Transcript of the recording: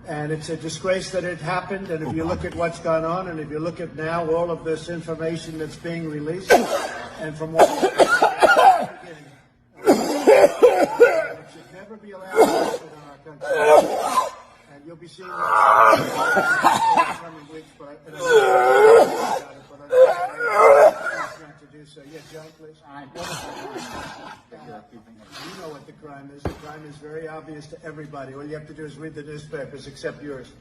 And it's a disgrace that it happened. And if you look at what's gone on, and if you look at now all of this information that's being released, and from what it should never be allowed to happen in our country. And you'll be seeing that in the coming weeks. But I'm not to do so. Yeah, John, please. You know what the crime is. The crime is very obvious to everybody. All you have to do is read the newspapers, except yours.